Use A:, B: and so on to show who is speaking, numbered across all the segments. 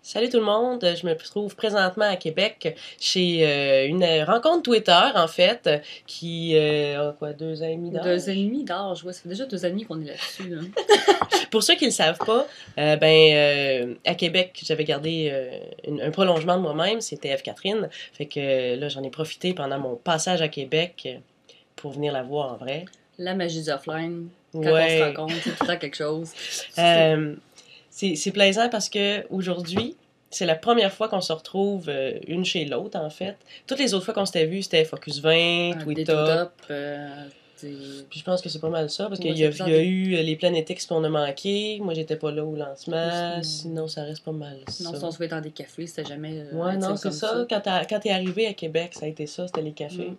A: Salut tout le monde, je me trouve présentement à Québec chez une rencontre Twitter en fait qui a quoi 2 ans et demi
B: 2 ans et
A: d'âge.
B: demi d'âge, ouais, ça fait déjà 2 ans et demi qu'on est là-dessus, là.
A: Pour ceux qui le savent pas, à Québec j'avais gardé un prolongement de moi-même, c'était F Catherine, fait que là j'en ai profité pendant mon passage à Québec pour venir la voir en vrai.
B: La magie du offline, quand on se
A: Ouais.
B: rencontre, c'est tout le temps quelque chose.
A: Euh, c'est plaisant parce que aujourd'hui, c'est la première fois qu'on se retrouve une chez l'autre, en fait. Toutes les autres fois qu'on s'était vus, c'était Focus 20,
B: Des
A: Tweet
B: tout
A: Up.
B: up,
A: Puis je pense que c'est pas mal ça, parce qu'il
B: ouais,
A: y
B: c'est
A: a,
B: tout
A: il
B: le
A: y
B: temps
A: a eu les Planet X qu'on a manqué. Moi, j'étais pas là au lancement.
B: sinon,
A: Sinon, ça reste pas mal
B: sinon,
A: ça.
B: si on se voit dans des cafés, c'était jamais
A: Ouais, non,
B: intime
A: c'est
B: comme ça.
A: ça. Quand t'es arrivé à Québec, ça a été ça, c'était les cafés.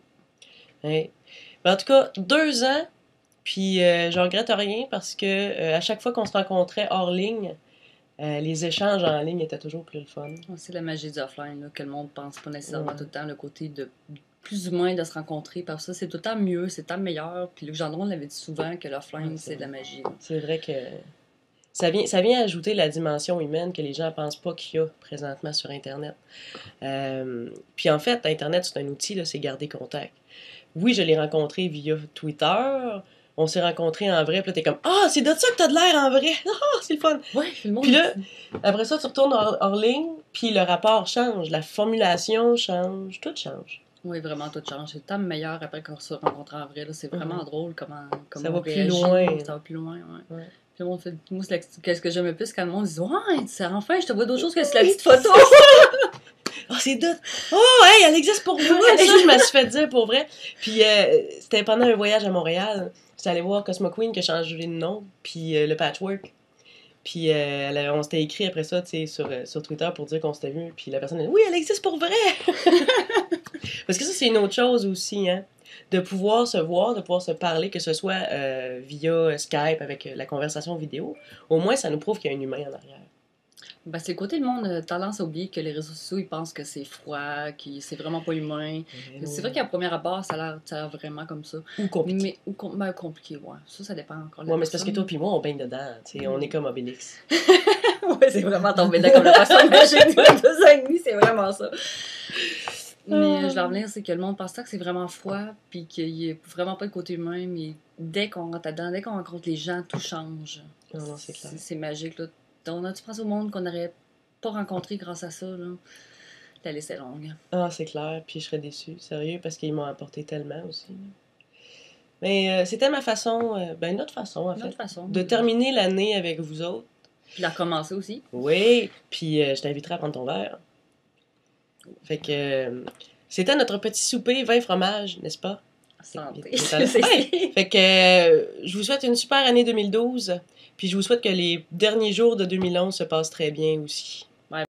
B: Mm.
A: Ouais. Mais en tout cas, 2 ans, puis je regrette rien parce que à chaque fois qu'on se rencontrait hors ligne, les échanges en ligne étaient toujours plus le fun.
B: Ouais, c'est la magie du offline, là, que le monde pense pas nécessairement
A: Ouais.
B: tout le temps, le côté de plus ou moins de se rencontrer, parce que ça, c'est tout le temps mieux, c'est tout le temps meilleur. Puis Luc Gendron l'avait dit souvent que l'offline,
A: Ouais,
B: c'est de la magie, là.
A: c'est vrai que ça vient ajouter la dimension humaine que les gens ne pensent pas qu'il y a présentement sur Internet. Puis en fait, Internet, c'est un outil, là, c'est garder contact. Oui, je l'ai rencontré via Twitter. On s'est rencontrés en vrai, puis là, t'es comme Ah, c'est de ça que t'as de l'air en vrai! Ah, c'est le fun!
B: Ouais, le monde
A: Puis
B: est
A: là,
B: fou.
A: après ça, tu retournes hors ligne, puis le rapport change, la formulation change, tout change.
B: Oui, vraiment, tout change. C'est tant meilleur après qu'on se rencontre en vrai. Là. C'est vraiment
A: Mhm.
B: drôle
A: Ça
B: comment on
A: va plus
B: réagit.
A: loin.
B: Ça va plus loin, ouais.
A: Ouais.
B: Puis le monde fait. Moi, qu'est-ce que j'aime le plus quand le monde dit ouais, enfin, je te vois d'autres choses que c'est la petite photo.
A: Oh, c'est d'autres. Oh, hey, elle existe pour vrai! Ça, je me suis fait dire pour vrai. Puis, c'était pendant un voyage à Montréal. J'étais allée voir Cosmo Queen qui a changé de nom, puis le Patchwork. Puis, on s'était écrit après ça, tu sais, sur Twitter pour dire qu'on s'était vu. Puis la personne a dit Oui, elle existe pour vrai! Parce que ça, c'est une autre chose aussi, hein. De pouvoir se voir, de pouvoir se parler, que ce soit via Skype avec la conversation vidéo. Au moins, ça nous prouve qu'il y a un humain en arrière.
B: Ben, c'est le côté le monde a tendance à oublier que les réseaux sociaux, ils pensent que c'est froid, que c'est vraiment pas humain. C'est vrai qu'à première abord, ça a l'air vraiment comme ça.
A: Ou compliqué.
B: Mais, ben, compliqué, ouais. Ça dépend encore de la
A: Ouais, mais c'est parce que
B: personne.
A: toi puis moi, on baigne dedans. Tu sais, on est comme Obélix.
B: Ouais, c'est vraiment tombé là comme le poisson magique de 2 ans et demi, c'est vraiment ça. Mais je vais en revenir, c'est que le monde pense que c'est vraiment froid, puis qu'il n'y a vraiment pas de côté humain, mais dès qu'on rentre dedans, dès qu'on rencontre les gens, tout change.
A: Non, non, c'est clair.
B: C'est magique, là. Tu penses au monde qu'on n'aurait pas rencontré grâce à ça, là. La liste est longue.
A: Ah, c'est clair, puis je serais déçue, sérieux, parce qu'ils m'ont apporté tellement aussi. Mais c'était ma façon, notre façon en
B: Une
A: fait,
B: autre façon.
A: de terminer l'année avec vous autres.
B: Puis la recommencer aussi.
A: Oui, puis je t'inviterai à prendre ton verre. Fait que c'était notre petit souper, vin fromage, n'est-ce pas?
B: Santé.
A: Ouais. Fait que je vous souhaite une super année 2012, puis je vous souhaite que les derniers jours de 2011 se passent très bien aussi.